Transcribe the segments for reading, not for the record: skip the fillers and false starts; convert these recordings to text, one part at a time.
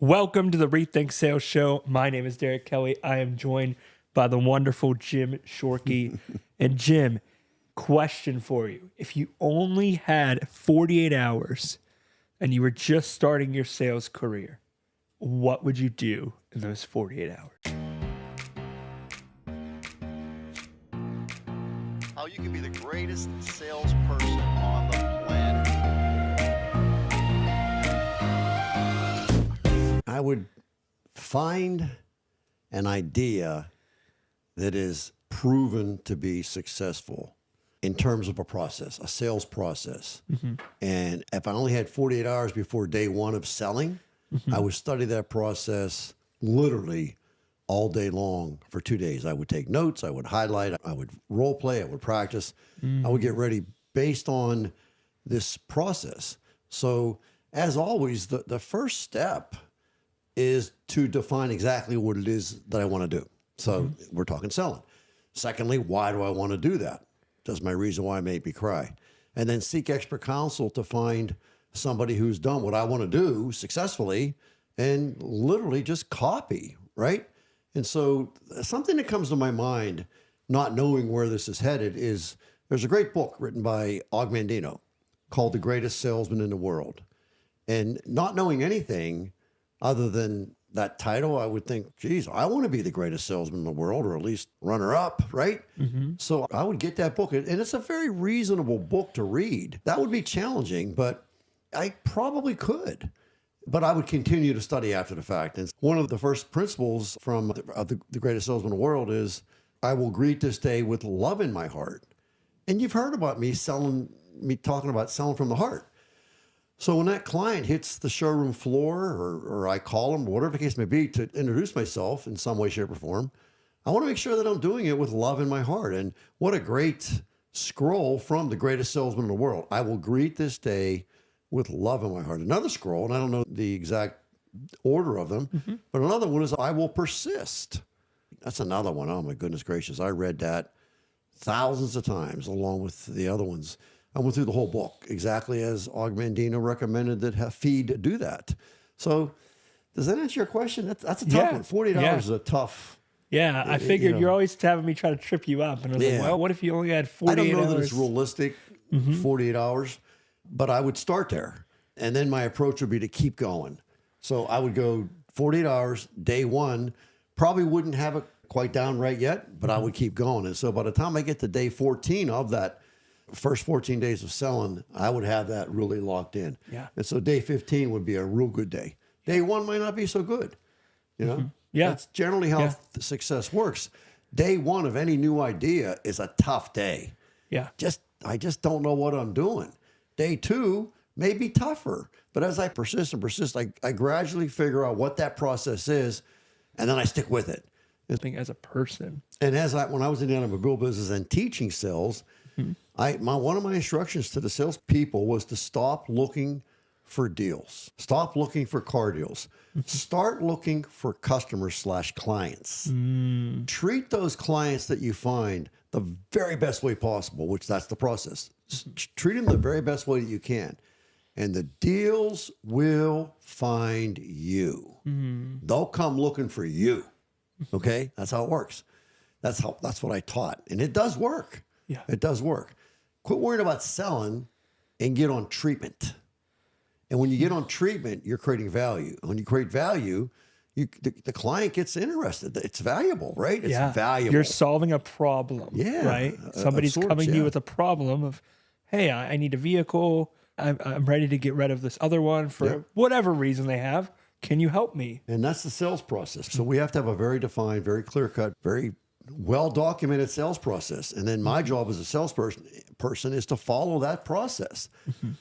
Welcome to the Rethink Sales Show. My name is Derek Kelly. I am joined by the wonderful Jim Shorkey. And Jim, question for you. If you only had 48 hours and you were just starting your sales career, what would you do in those 48 hours? How you can be the greatest salesperson on the planet. I would find an idea that is proven to be successful in terms of a process, a sales process. And if I only had 48 hours before day one of selling, I would study that process literally all day long for 2 days. I would take notes, I would highlight, I would role play, I would practice. I would get ready based on this process. So as always, the first step is to define exactly what it is that I want to do. So we're talking selling. Secondly, why do I want to do that? Does my reason why make me cry? And then seek expert counsel to find somebody who's done what I want to do successfully and literally just copy, right? And so something that comes to my mind, not knowing where this is headed, is there's a great book written by Og Mandino called The Greatest Salesman in the World. And not knowing anything other than that title, I would think, geez, I want to be the greatest salesman in the world, or at least runner up, right? So I would get that book. And it's a very reasonable book to read. That would be challenging, but I probably could. But I would continue to study after the fact. And one of the first principles from the greatest salesman in the world is, I will greet this day with love in my heart. And you've heard about me talking about selling from the heart. So when that client hits the showroom floor, or I call them, whatever the case may be, to introduce myself in some way, shape, or form, I want to make sure that I'm doing it with love in my heart. And what a great scroll from the greatest salesman in the world. I will greet this day with love in my heart. Another scroll, and I don't know the exact order of them, but another one is, I will persist. That's another one. Oh my goodness gracious. I read that thousands of times along with the other ones. I went through the whole book exactly as Og Mandino recommended that Feed do that. So does that answer your question? That's a tough one. 48 hours is a tough. Yeah, I figured you're always having me try to trip you up. And I was like, well, what if you only had 48 hours? I don't know that it's realistic, 48 hours, but I would start there. And then my approach would be to keep going. So I would go 48 hours, day one, probably wouldn't have it quite down right yet, but I would keep going. And so by the time I get to day 14 of that first 14 days of selling, I would have that really locked in. Yeah. And so day 15 would be a real good day. Day one might not be so good. You know? Yeah. That's generally how success works. Day one of any new idea is a tough day. Yeah. I just don't know what I'm doing. Day two may be tougher, but as I persist and persist, I gradually figure out what that process is, and then I stick with it. I think as a person. And when I was in the automobile business and teaching sales, one of my instructions to the salespeople was to stop looking for deals. Stop looking for car deals. Start looking for customers/clients. Treat those clients that you find the very best way possible, which that's the process. Treat them the very best way that you can. And the deals will find you. They'll come looking for you. Okay? That's how it works. That's what I taught. And it does work. Yeah. It does work. Quit worrying about selling and get on treatment. And when you get on treatment, you're creating value. When you create value, the client gets interested. It's valuable, right? It's valuable. You're solving a problem. Yeah. Right? Somebody's coming to you with a problem of, hey, I need a vehicle. I'm ready to get rid of this other one for whatever reason they have. Can you help me? And that's the sales process. So we have to have a very defined, very clear-cut, very well-documented sales process. And then my job as a salesperson is to follow that process.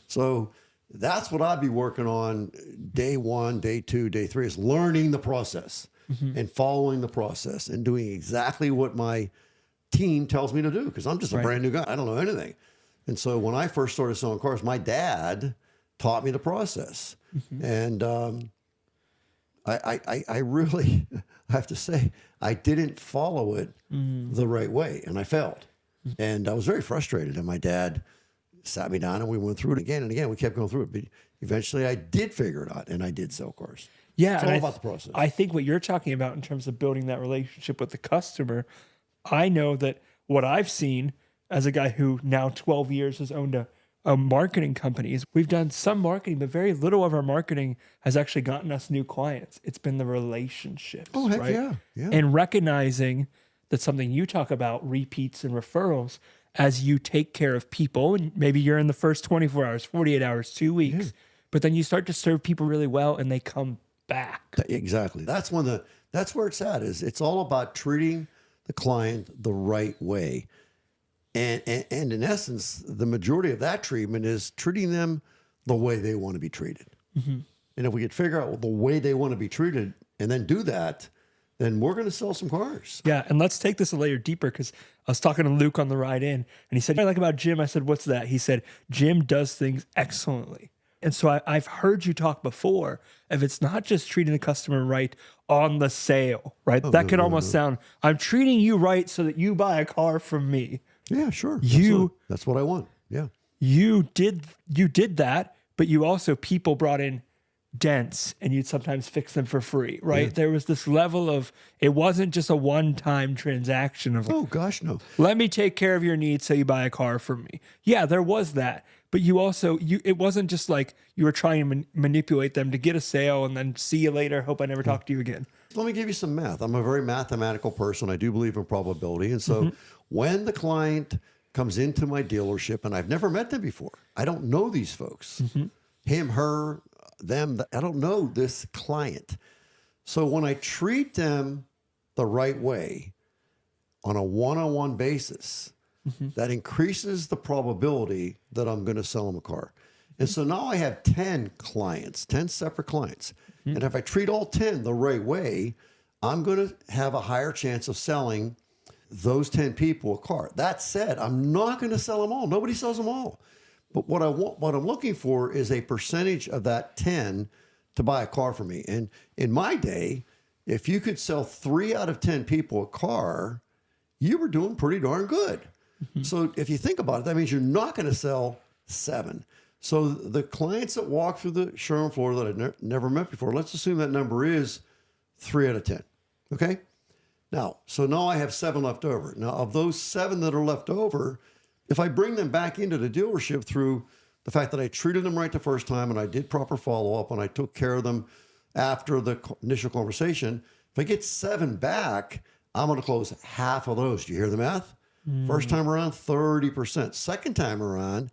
So that's what I'd be working on day one, day two, day three, is learning the process and following the process and doing exactly what my team tells me to do, because I'm just a brand new guy. I don't know anything. And so when I first started selling cars, my dad taught me the process. And I really have to say, I didn't follow it the right way, and I failed. And I was very frustrated. And my dad sat me down, and we went through it again and again. We kept going through it. But eventually I did figure it out, and I did sell cars. Yeah, It's and all about the process. I think what you're talking about in terms of building that relationship with the customer, I know that what I've seen as a guy who now 12 years has owned a marketing company is we've done some marketing, but very little of our marketing has actually gotten us new clients. It's been the relationships, Oh, heck right? yeah, yeah. And recognizing that something you talk about, repeats and referrals, as you take care of people, and maybe you're in the first 24 hours, 48 hours, 2 weeks, but then you start to serve people really well and they come back. Exactly. That's where it's at. Is it's all about treating the client the right way. And in essence, the majority of that treatment is treating them the way they want to be treated. And if we could figure out the way they want to be treated and then do that, then we're going to sell some cars. Yeah, and let's take this a layer deeper because I was talking to Luke on the ride in, and he said, "What I like about Jim." I said, "What's that?" He said, "Jim does things excellently." And so I've heard you talk before if it's not just treating the customer right on the sale, right? That could almost sound, I'm treating you right so that you buy a car from me. Yeah, sure. That's what I want. Yeah. You did that, but you also, people brought in dents and you'd sometimes fix them for free, right? Yeah. There was this level of, it wasn't just a one-time transaction of, Oh gosh, no. let me take care of your needs so you buy a car from me. Yeah, there was that. But you also, it wasn't just like you were trying to manipulate them to get a sale and then see you later, hope I never talk to you again. Let me give you some math. I'm a very mathematical person. I do believe in probability. And so when the client comes into my dealership and I've never met them before, I don't know these folks, him, her, them, I don't know this client. So when I treat them the right way on a one-on-one basis, that increases the probability that I'm going to sell them a car. And so now I have 10 clients, 10 separate clients. And if I treat all 10 the right way, I'm going to have a higher chance of selling those 10 people a car. That said, I'm not going to sell them all. Nobody sells them all. But what I'm looking for is a percentage of that 10 to buy a car for me. And in my day, if you could sell 3 out of 10 people a car, you were doing pretty darn good. So if you think about it, that means you're not going to sell 7. So the clients that walk through the showroom floor that I've never met before, let's assume that number is 3 out of 10. Okay. Now I have 7 left over. Now of those 7 that are left over, if I bring them back into the dealership through the fact that I treated them right the first time and I did proper follow-up and I took care of them after the initial conversation, if I get 7 back, I'm going to close half of those. Do you hear the math? First time around, 30%. Second time around,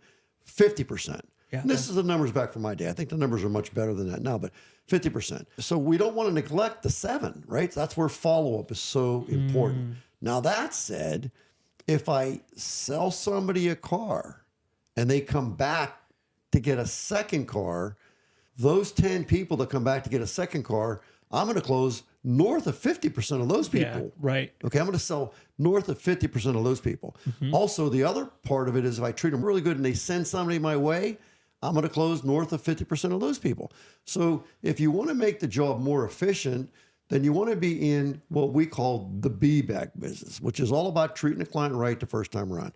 50%. Yeah. And this is the numbers back from my day. I think the numbers are much better than that now, but 50%. So we don't want to neglect the 7, right? That's where follow-up is so important. Now that said, if I sell somebody a car and they come back to get a second car, those 10 people that come back to get a second car, I'm going to close north of 50% of those people. Yeah, right. Okay, I'm going to sell north of 50% of those people. Also, the other part of it is if I treat them really good and they send somebody my way, I'm going to close north of 50% of those people. So if you want to make the job more efficient, then you want to be in what we call the be-back business, which is all about treating the client right the first time around.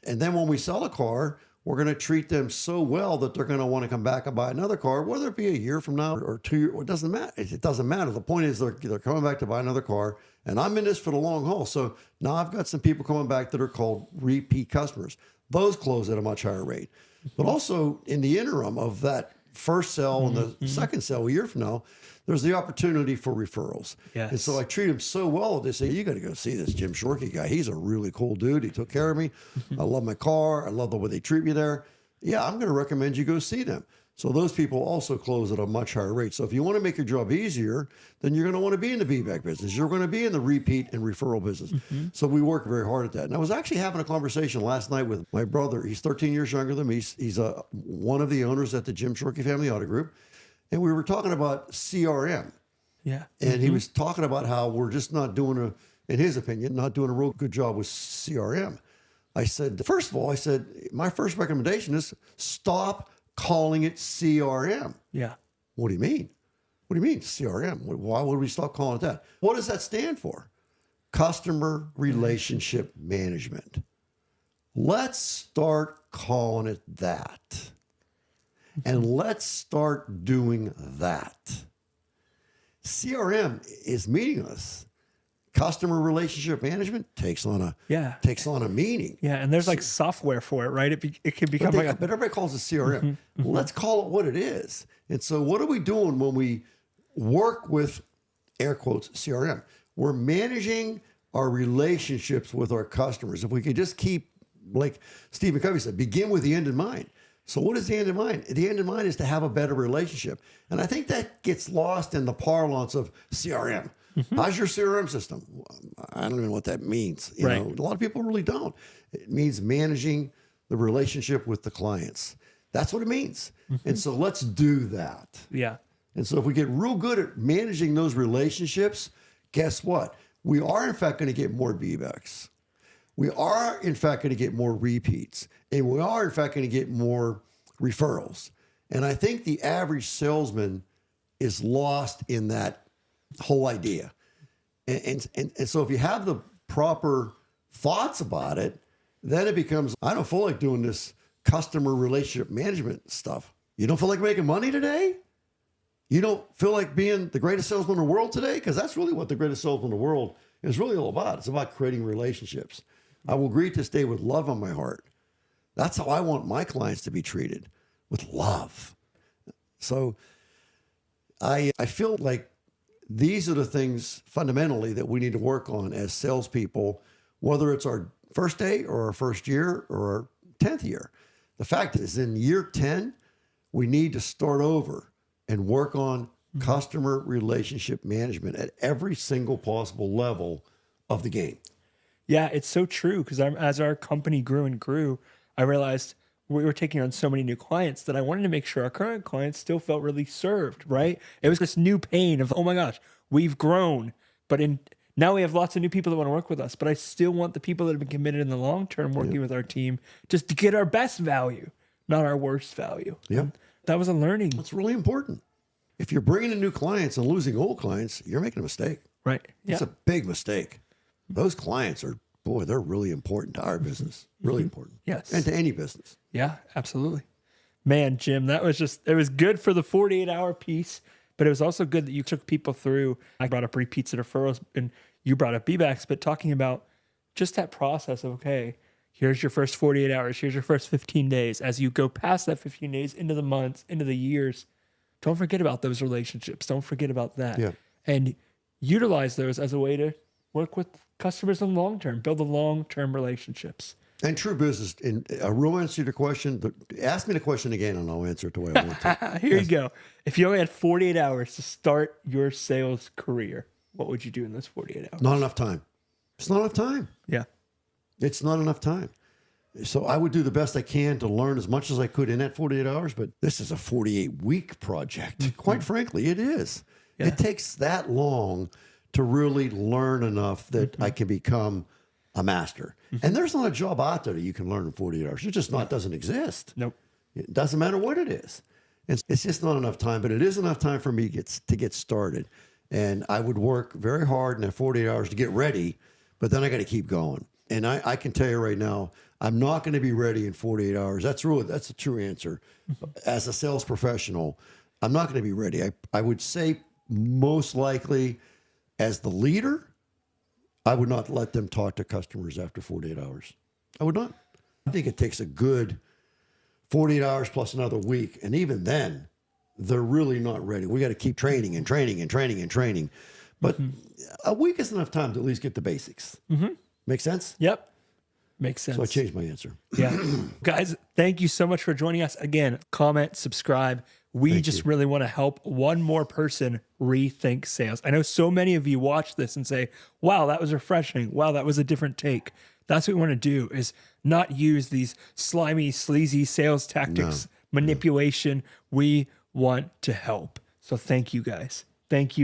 And then when we sell a car, we're going to treat them so well that they're going to want to come back and buy another car, whether it be a year from now or 2 years. It doesn't matter. It doesn't matter. The point is they're coming back to buy another car, and I'm in this for the long haul. So now I've got some people coming back that are called repeat customers. Those close at a much higher rate. But also in the interim of that first sale and the second sale a year from now, there's the opportunity for referrals. Yes. And so I treat them so well, they say, you got to go see this Jim Shorkey guy. He's a really cool dude. He took care of me. I love my car. I love the way they treat me there. Yeah, I'm going to recommend you go see them. So those people also close at a much higher rate. So if you want to make your job easier, then you're going to want to be in the be-back business. You're going to be in the repeat and referral business. So we work very hard at that. And I was actually having a conversation last night with my brother. He's 13 years younger than me. He's one of the owners at the Jim Shorkey Family Auto Group. And we were talking about CRM. Yeah. And he was talking about how we're just not doing in his opinion, not doing a real good job with CRM. I said, first of all, my first recommendation is stop calling it CRM. Yeah. What do you mean? What do you mean CRM? Why would we stop calling it that? What does that stand for? Customer Relationship Management. Let's start calling it that. And let's start doing that. CRM is meaningless. Customer relationship management takes on a meaning. Yeah, and there's like software for it, right? It can become But everybody calls it CRM. Let's call it what it is. And so what are we doing when we work with, air quotes, CRM? We're managing our relationships with our customers. If we could just keep, like Stephen Covey said, begin with the end in mind. So what is the end in mind? The end in mind is to have a better relationship. And I think that gets lost in the parlance of CRM. How's your CRM system? I don't even know what that means. You know, a lot of people really don't. It means managing the relationship with the clients. That's what it means. And so let's do that. Yeah. And so if we get real good at managing those relationships, guess what? We are, in fact, going to get more B-backs. We are, in fact, going to get more repeats. And we are, in fact, going to get more referrals. And I think the average salesman is lost in that whole idea. And so if you have the proper thoughts about it, then it becomes, I don't feel like doing this customer relationship management stuff. You don't feel like making money today? You don't feel like being the greatest salesman in the world today? Because that's really what the greatest salesman in the world is really all about. It's about creating relationships. I will greet this day with love on my heart. That's how I want my clients to be treated, with love. So I feel like these are the things fundamentally that we need to work on as salespeople, whether it's our first day or our first year or our 10th year. The fact is, in year 10, we need to start over and work on customer relationship management at every single possible level of the game. Yeah, it's so true, because as our company grew and grew, I realized we were taking on so many new clients that I wanted to make sure our current clients still felt really served, right? It was this new pain of, oh my gosh, we've grown, but now we have lots of new people that want to work with us, but I still want the people that have been committed in the long term working with our team just to get our best value, not our worst value. Yeah. That was a learning. That's really important. If you're bringing in new clients and losing old clients, you're making a mistake. Right. Yeah. It's a big mistake. Those clients are, boy, they're really important to our business. Really important. Yes. And to any business. Yeah, absolutely. Man, Jim, it was good for the 48-hour piece, but it was also good that you took people through. I brought up repeats and referrals, and you brought up B-backs, but talking about just that process of, okay, here's your first 48 hours, here's your first 15 days. As you go past that 15 days, into the months, into the years, don't forget about those relationships. Don't forget about that. Yeah. And utilize those as a way to work with customers in the long term, build the long-term relationships. And true business, in a real answer to your question, ask me the question again and I'll answer it the way I want to. Here you go. If you only had 48 hours to start your sales career, what would you do in those 48 hours? Not enough time. It's not enough time. Yeah. It's not enough time. So I would do the best I can to learn as much as I could in that 48 hours, but this is a 48-week project. Quite frankly, it is. Yeah. It takes that long to really learn enough that I can become a master. And there's not a job out there that you can learn in 48 hours. It just doesn't exist. Nope. It doesn't matter what it is. It's just not enough time, but it is enough time for me to get started. And I would work very hard in that 48 hours to get ready, but then I got to keep going. And I can tell you right now, I'm not going to be ready in 48 hours. That's the true answer. As a sales professional, I'm not going to be ready. I would say most likely as the leader, I would not let them talk to customers after 48 hours. I would not. I think it takes a good 48 hours plus another week. And even then, they're really not ready. We got to keep training and training and training and training. But a week is enough time to at least get the basics. Make sense? Yep. Makes sense. So I changed my answer. Yeah. Guys, thank you so much for joining us. Again, comment, subscribe. We just really want to help one more person rethink sales. I know so many of you watch this and say, wow, that was refreshing. Wow, that was a different take. That's what we want to do, is not use these slimy, sleazy sales tactics, manipulation. We want to help. So thank you guys. Thank you.